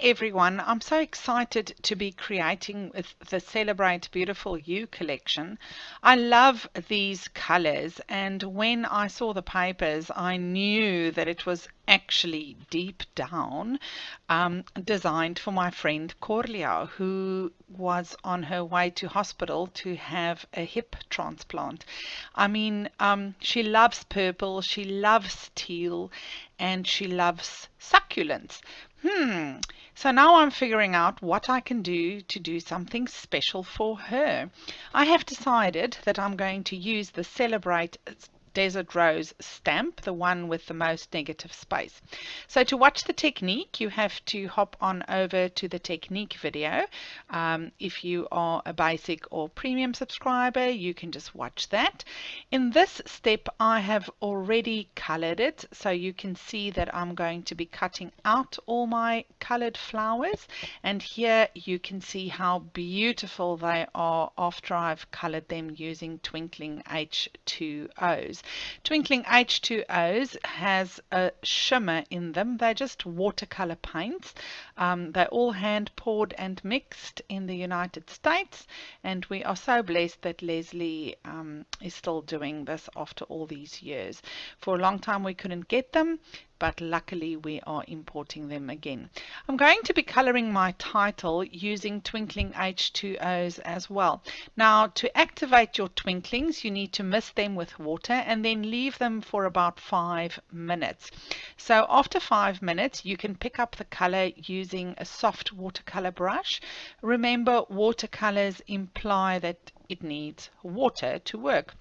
everyone, I'm so excited to be creating with the Celebrate Beautiful You collection. I love these colors, and when I saw the papers I knew that it was actually deep down designed for my friend Corlia, who was on her way to hospital to have a hip transplant. I mean, she loves purple, she loves teal, and she loves succulents. So now I'm figuring out what I can do to do something special for her. I have decided that I'm going to use the Celebrate Desert Rose stamp, the one with the most negative space. So to watch the technique, you have to hop on over to the technique video. If you are a basic or premium subscriber, you can just watch that. In this step, I have already colored it, so you can see that I'm going to be cutting out all my colored flowers, and here you can see how beautiful they are after I've colored them using Twinkling H2Os. Twinkling H2Os has a shimmer in them. They're just watercolor paints. They're all hand poured and mixed in the United States, and we are so blessed that Leslie is still doing this after all these years. For a long time we couldn't get them, but luckily we are importing them again. I'm going to be coloring my title using Twinkling H2Os as well. Now, to activate your twinklings, you need to mist them with water and then leave them for about 5 minutes. So after 5 minutes, you can pick up the color using a soft watercolor brush. Remember, watercolors imply that it needs water to work.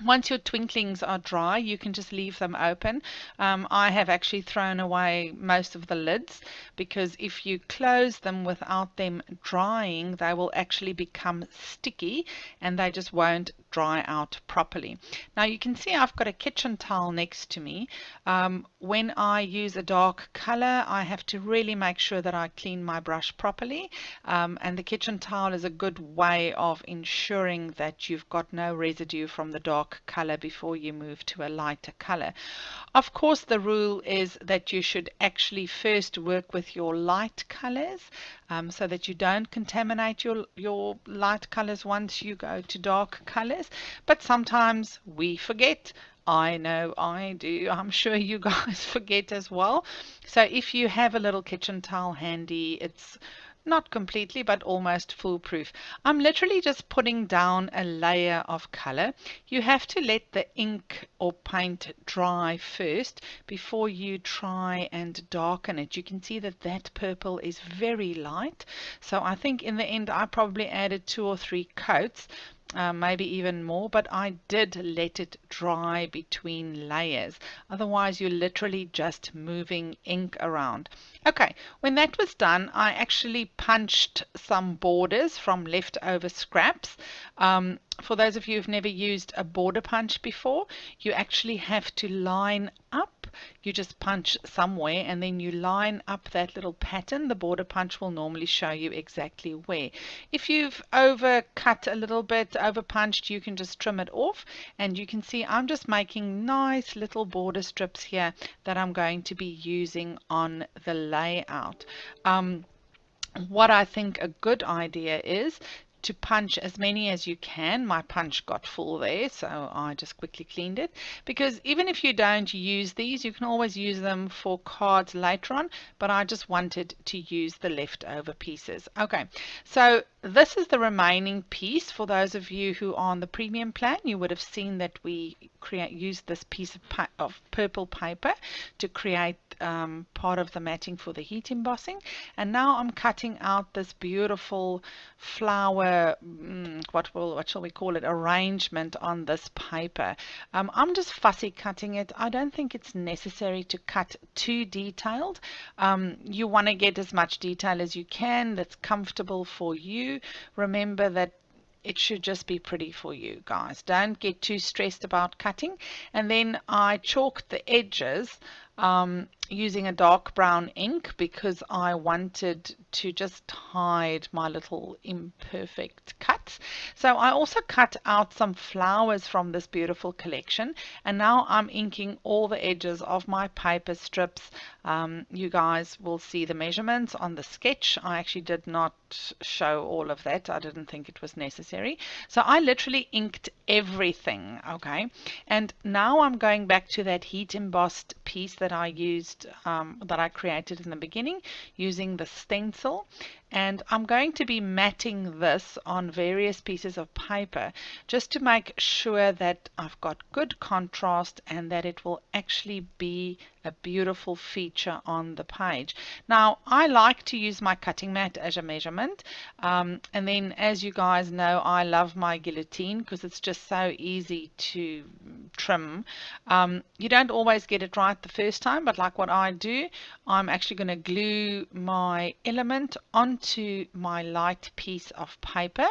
Once your twinklings are dry, you can just leave them open. I have actually thrown away most of the lids, because if you close them without them drying, they will actually become sticky and they just won't dry out properly. Now you can see I've got a kitchen towel next to me. When I use a dark color, I have to really make sure that I clean my brush properly, and the kitchen towel is a good way of ensuring that you've got no residue from the dark color before you move to a lighter color. Of course, the rule is that you should actually first work with your light colors, so that you don't contaminate your light colors once you go to dark colors. But sometimes we forget. I know I do. I'm sure you guys forget as well. So if you have a little kitchen towel handy, it's not completely, but almost foolproof. I'm literally just putting down a layer of color. You have to let the ink or paint dry first before you try and darken it. You can see that that purple is very light. So I think in the end I probably added 2 or 3 coats. Maybe even more, but I did let it dry between layers. Otherwise, you're literally just moving ink around. Okay, when that was done, I actually punched some borders from leftover scraps. For those of you who've never used a border punch before, you actually have to line up. You just punch somewhere and then you line up that little pattern. The border punch will normally show you exactly where. If you've overcut a little bit, over punched, you can just trim it off, and you can see I'm just making nice little border strips here that I'm going to be using on the layout. What I think a good idea is to punch as many as you can. My punch got full there, so I just quickly cleaned it, because even if you don't use these, you can always use them for cards later on, but I just wanted to use the leftover pieces. Okay, so this is the remaining piece. For those of you who are on the premium plan, you would have seen that we use this piece of purple paper to create part of the matting for the heat embossing. And now I'm cutting out this beautiful flower, what shall we call it, arrangement on this paper. I'm just fussy cutting it. I don't think it's necessary to cut too detailed. You want to get as much detail as you can that's comfortable for you. Remember that it should just be pretty for you guys. Don't get too stressed about cutting. And then I chalked the edges using a dark brown ink, because I wanted to just hide my little imperfect cuts. So I also cut out some flowers from this beautiful collection, and now I'm inking all the edges of my paper strips You guys will see the measurements on the sketch. I actually did not show all of that. I didn't think it was necessary. So I literally inked everything, okay? And now I'm going back to that heat embossed piece that I used, that I created in the beginning using the stencil. And I'm going to be matting this on various pieces of paper just to make sure that I've got good contrast and that it will actually be a beautiful feature on the page. Now, I like to use my cutting mat as a measurement, and then as you guys know, I love my guillotine because it's just so easy to trim. You don't always get it right the first time, but like what I do, I'm actually going to glue my element onto my light piece of paper,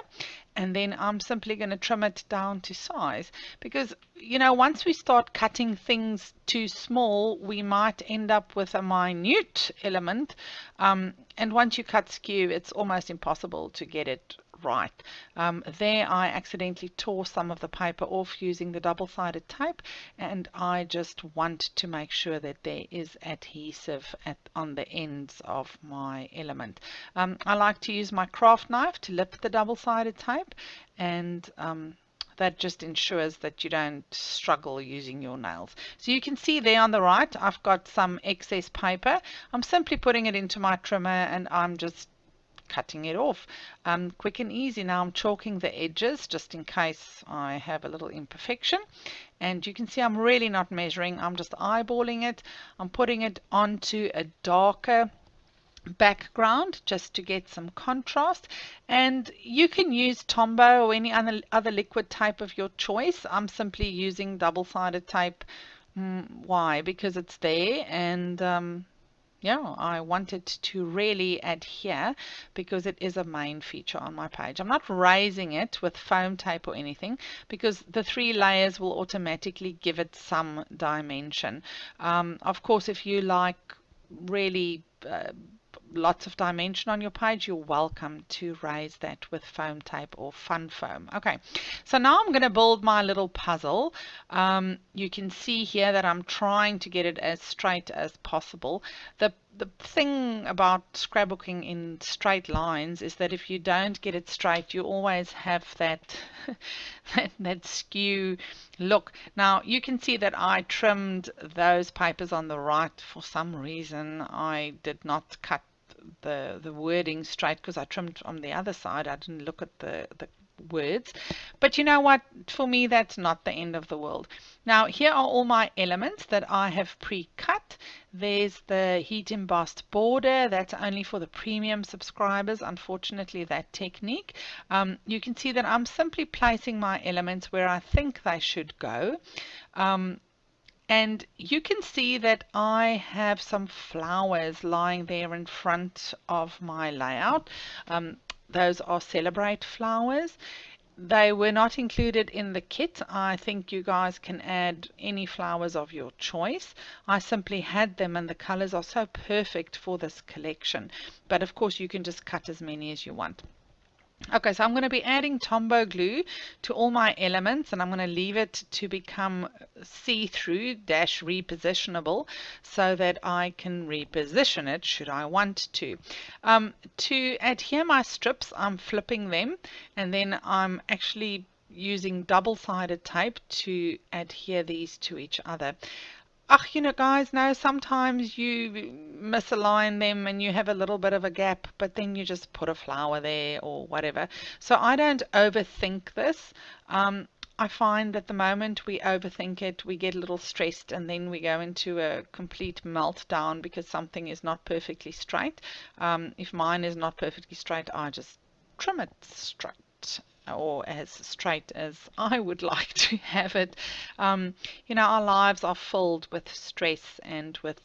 and then I'm simply going to trim it down to size, because you know, once we start cutting things too small, we might end up with a minute element, and once you cut skew, it's almost impossible to get it right. There I accidentally tore some of the paper off using the double-sided tape, and I just want to make sure that there is adhesive on the ends of my element. I like to use my craft knife to lip the double-sided tape, and that just ensures that you don't struggle using your nails. So you can see there on the right, I've got some excess paper. I'm simply putting it into my trimmer and I'm just cutting it off. Quick and easy. Now I'm chalking the edges just in case I have a little imperfection. And you can see I'm really not measuring. I'm just eyeballing it. I'm putting it onto a darker background just to get some contrast, and you can use Tombow or any other liquid tape of your choice. I'm simply using double-sided tape. Why? Because it's there, and yeah, I want it to really adhere because it is a main feature on my page. I'm not raising it with foam tape or anything because the 3 layers will automatically give it some dimension. Of course, if you like really lots of dimension on your page, you're welcome to raise that with foam tape or fun foam. Okay, so now I'm going to build my little puzzle. You can see here that I'm trying to get it as straight as possible. The thing about scrapbooking in straight lines is that if you don't get it straight, you always have that that skew look. Now you can see that I trimmed those papers on the right. For some reason I did not cut the wording straight because I trimmed on the other side. I didn't look at the words, but you know what, for me that's not the end of the world. Now here are all my elements that I have pre-cut. There's the heat embossed border. That's only for the premium subscribers, unfortunately, that technique. You can see that I'm simply placing my elements where I think they should go. And you can see that I have some flowers lying there in front of my layout. Those are Celebrate flowers. They were not included in the kit. I think you guys can add any flowers of your choice. I simply had them and the colors are so perfect for this collection. But of course you can just cut as many as you want. Okay, so I'm going to be adding Tombow glue to all my elements, and I'm going to leave it to become see-through - repositionable so that I can reposition it should I want to. To adhere my strips, I'm flipping them, and then I'm actually using double-sided tape to adhere these to each other. You know, guys, no, sometimes you misalign them and you have a little bit of a gap, but then you just put a flower there or whatever. So I don't overthink this. I find that the moment we overthink it, we get a little stressed and then we go into a complete meltdown because something is not perfectly straight. If mine is not perfectly straight, I just trim it straight, or as straight as I would like to have it. You know, our lives are filled with stress and with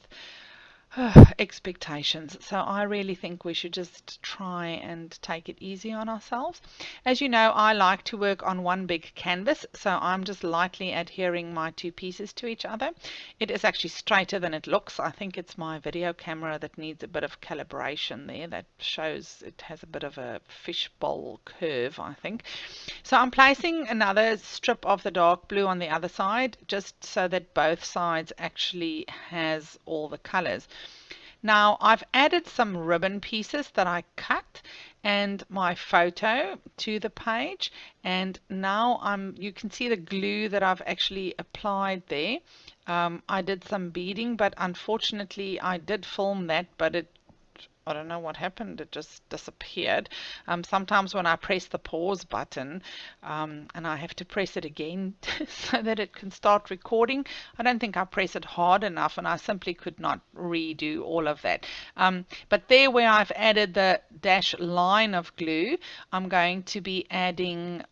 expectations. So I really think we should just try and take it easy on ourselves. As you know, I like to work on one big canvas, so I'm just lightly adhering my 2 pieces to each other. It is actually straighter than it looks. I think it's my video camera that needs a bit of calibration there. That shows it has a bit of a fishbowl curve, I think. So I'm placing another strip of the dark blue on the other side, just so that both sides actually has all the colors. Now I've added some ribbon pieces that I cut and my photo to the page, and now you can see the glue that I've actually applied there. I did some beading, but unfortunately I did film that, but I don't know what happened. It just disappeared. Sometimes when I press the pause button and I have to press it again so that it can start recording, I don't think I press it hard enough, and I simply could not redo all of that. But there where I've added the dash line of glue, I'm going to be adding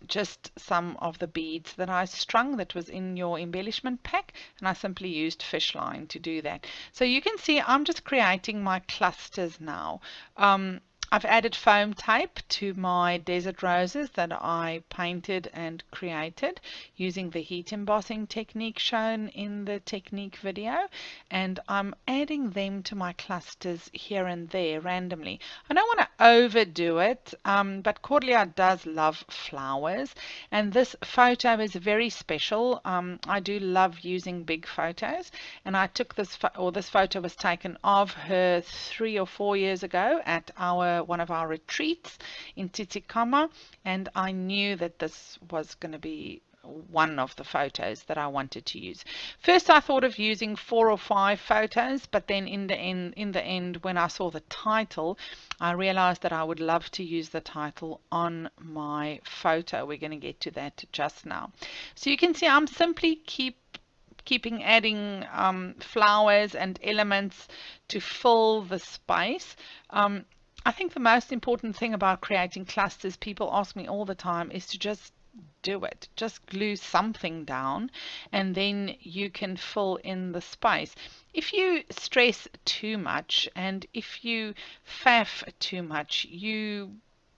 just some of the beads that I strung that was in your embellishment pack, and I simply used fish line to do that. So you can see I'm just creating my clusters now. I've added foam tape to my desert roses that I painted and created using the heat embossing technique shown in the technique video, and I'm adding them to my clusters here and there randomly. I don't want to overdo it, but Cordelia does love flowers, and this photo is very special. I do love using big photos, and I took this photo was taken of her 3 or 4 years ago at one of our retreats in Titicaca, and I knew that this was going to be one of the photos that I wanted to use. First I thought of using 4 or 5 photos, but then in the end when I saw the title, I realized that I would love to use the title on my photo. We're going to get to that just now. So you can see I'm simply keeping adding flowers and elements to fill the space. I think the most important thing about creating clusters, people ask me all the time, is to just do it. Just glue something down and then you can fill in the space. If you stress too much and if you faff too much, you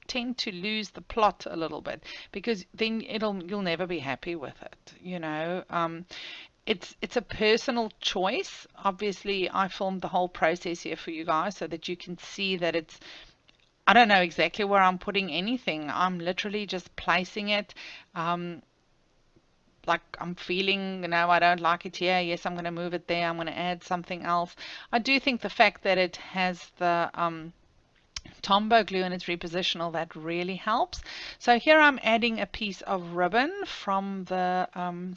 tend to lose the plot a little bit, because then you'll never be happy with it, you know. It's a personal choice. Obviously, I filmed the whole process here for you guys so that you can see that I don't know exactly where I'm putting anything. I'm literally just placing it like I'm feeling, I don't like it here. Yes, I'm going to move it there. I'm going to add something else. I do think the fact that it has the Tombow glue and its repositional, that really helps. So here I'm adding a piece of ribbon from the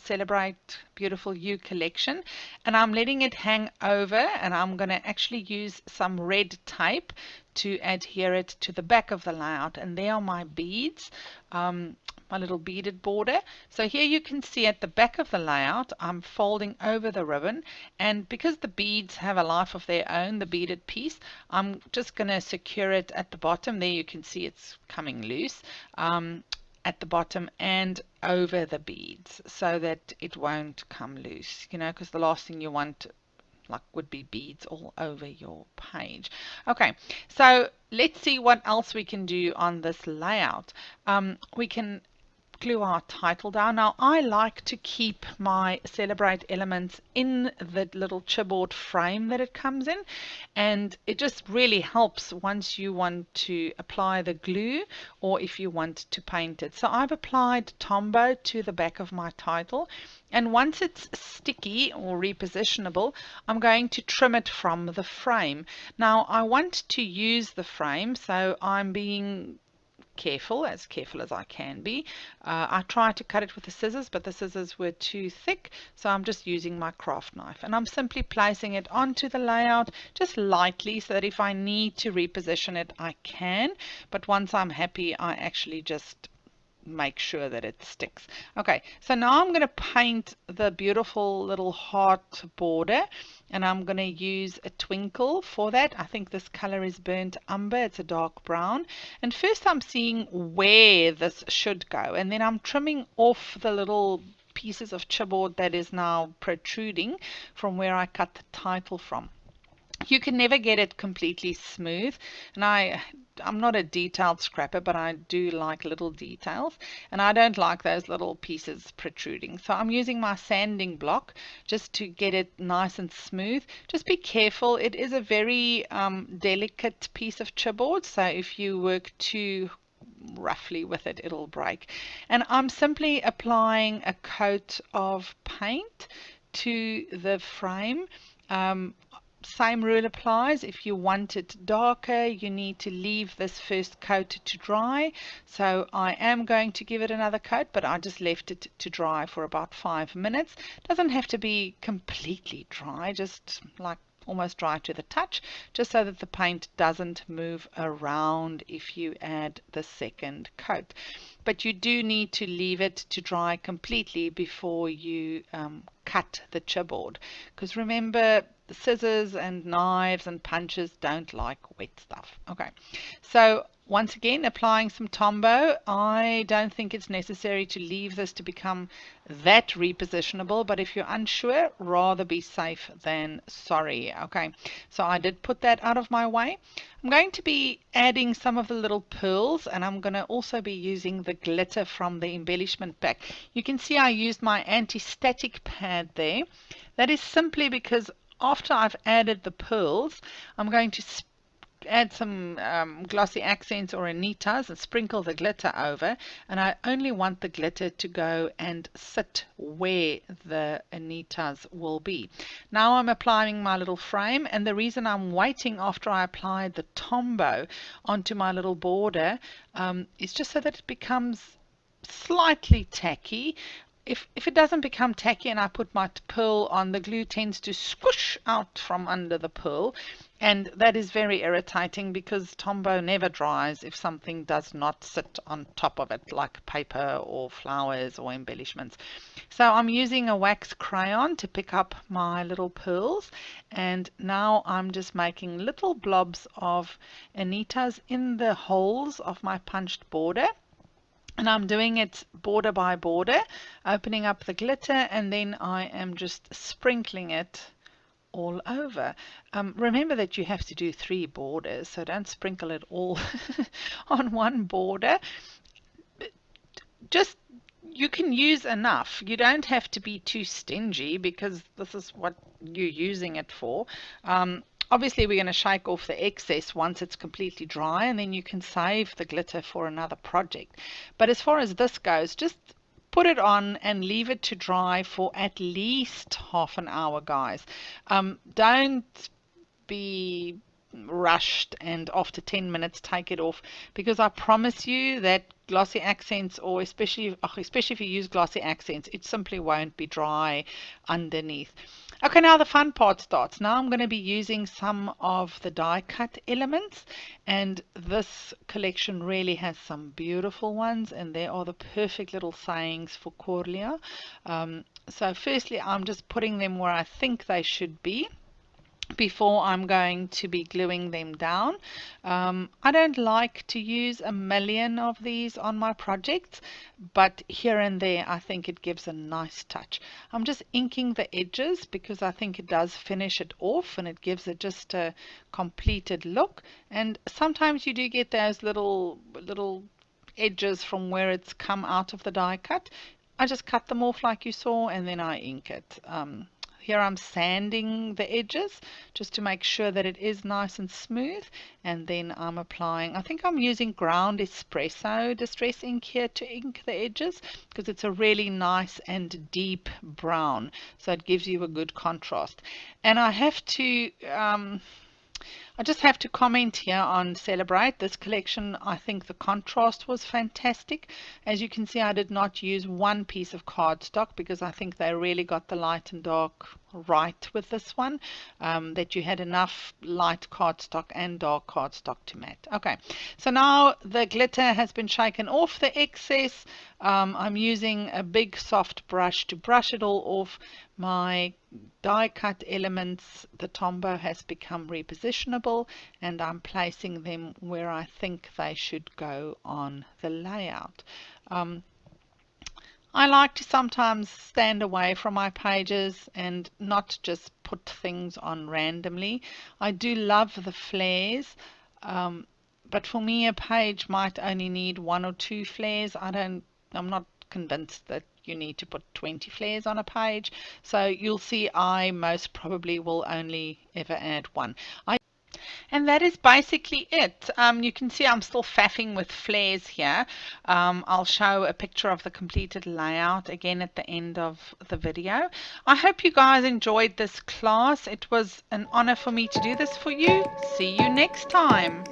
Celebrate Beautiful You collection, and I'm letting it hang over, and I'm going to actually use some red tape to adhere it to the back of the layout. And there are my beads, my little beaded border. So here you can see at the back of the layout I'm folding over the ribbon, and because the beads have a life of their own, the beaded piece, I'm just going to secure it at the bottom. There you can see it's coming loose at the bottom and over the beads so that it won't come loose, because the last thing you want would be beads all over your page. Okay, so let's see what else we can do on this layout. We can glue our title down. Now I like to keep my Celebrate elements in the little chipboard frame that it comes in, and it just really helps once you want to apply the glue or if you want to paint it. So I've applied Tombow to the back of my title, and once it's sticky or repositionable, I'm going to trim it from the frame. Now I want to use the frame, so I'm being careful as I can be. I tried to cut it with the scissors, but the scissors were too thick, so I'm just using my craft knife, and I'm simply placing it onto the layout just lightly so that if I need to reposition it, I can. But once I'm happy, I actually just make sure that it sticks. Okay, so now I'm going to paint the beautiful little heart border, and I'm going to use a twinkle for that. I think this color is burnt umber. It's a dark brown. And first I'm seeing where this should go, and then I'm trimming off the little pieces of chipboard that is now protruding from where I cut the title from. You can never get it completely smooth, and I'm not a detailed scrapper, but I do like little details, and I don't like those little pieces protruding. So I'm using my sanding block just to get it nice and smooth. Just be careful. It is a very delicate piece of chipboard, so if you work too roughly with it, it'll break. And I'm simply applying a coat of paint to the frame. same rule applies. If you want it darker, you need to leave this first coat to dry. So I am going to give it another coat, but I just left it to dry for about 5 minutes. Doesn't have to be completely dry, just like almost dry to the touch, just so that the paint doesn't move around if you add the second coat. But you do need to leave it to dry completely before you cut the chipboard, because remember, scissors and knives and punches don't like wet stuff. Okay, so once again, applying some Tombow. I don't think it's necessary to leave this to become that repositionable, but if you're unsure, rather be safe than sorry. Okay, so I did put that out of my way. I'm going to be adding some of the little pearls, and I'm going to also be using the glitter from the embellishment pack. You can see I used my anti-static pad there. That is simply because after I've added the pearls, I'm going to add some glossy accents or anitas and sprinkle the glitter over, and I only want the glitter to go and sit where the anitas will be. Now I'm applying my little frame, and the reason I'm waiting after I applied the Tombow onto my little border is just so that it becomes slightly tacky. If it doesn't become tacky and I put my pearl on, the glue tends to squish out from under the pearl, and that is very irritating because Tombow never dries if something does not sit on top of it, like paper or flowers or embellishments. So I'm using a wax crayon to pick up my little pearls, and now I'm just making little blobs of anitas in the holes of my punched border. And I'm doing it border by border, opening up the glitter, and then I am just sprinkling it all over. Remember that you have to do 3 borders, so don't sprinkle it all on one border. Just, you can use enough. You don't have to be too stingy because this is what you're using it for. Obviously, we're going to shake off the excess once it's completely dry, and then you can save the glitter for another project. But as far as this goes, just put it on and leave it to dry for at least half an hour, guys. Don't be rushed and after 10 minutes take it off, because I promise you that glossy accents, or especially if you use glossy accents, it simply won't be dry underneath. Okay, now the fun part starts. Now I'm going to be using some of the die cut elements, and this collection really has some beautiful ones, and there are the perfect little sayings for Cariena. So firstly, I'm just putting them where I think they should be before I'm going to be gluing them down. I don't like to use a million of these on my projects, but here and there I think it gives a nice touch. I'm just inking the edges because I think it does finish it off and it gives it just a completed look. And sometimes you do get those little edges from where it's come out of the die cut. I just cut them off like you saw, and then I ink it. Here I'm sanding the edges just to make sure that it is nice and smooth, and then I'm applying, I think I'm using ground espresso distress ink here to ink the edges because it's a really nice and deep brown, so it gives you a good contrast. And I just have to comment here on Celebrate this collection. I think the contrast was fantastic. As you can see, I did not use one piece of cardstock because I think they really got the light and dark right with this one, that you had enough light cardstock and dark cardstock to matte. Okay, so now the glitter has been shaken off the excess. I'm using a big soft brush to brush it all off. My die cut elements, the Tombow has become repositionable, and I'm placing them where I think they should go on the layout. I like to sometimes stand away from my pages and not just put things on randomly. I do love the flares, but for me a page might only need 1 or 2 flares. I'm not convinced that you need to put 20 flares on a page, so you'll see I most probably will only ever add 1. And that is basically it. You can see I'm still faffing with flares here. I'll show a picture of the completed layout again at the end of the video. I hope you guys enjoyed this class. It was an honor for me to do this for you. See you next time.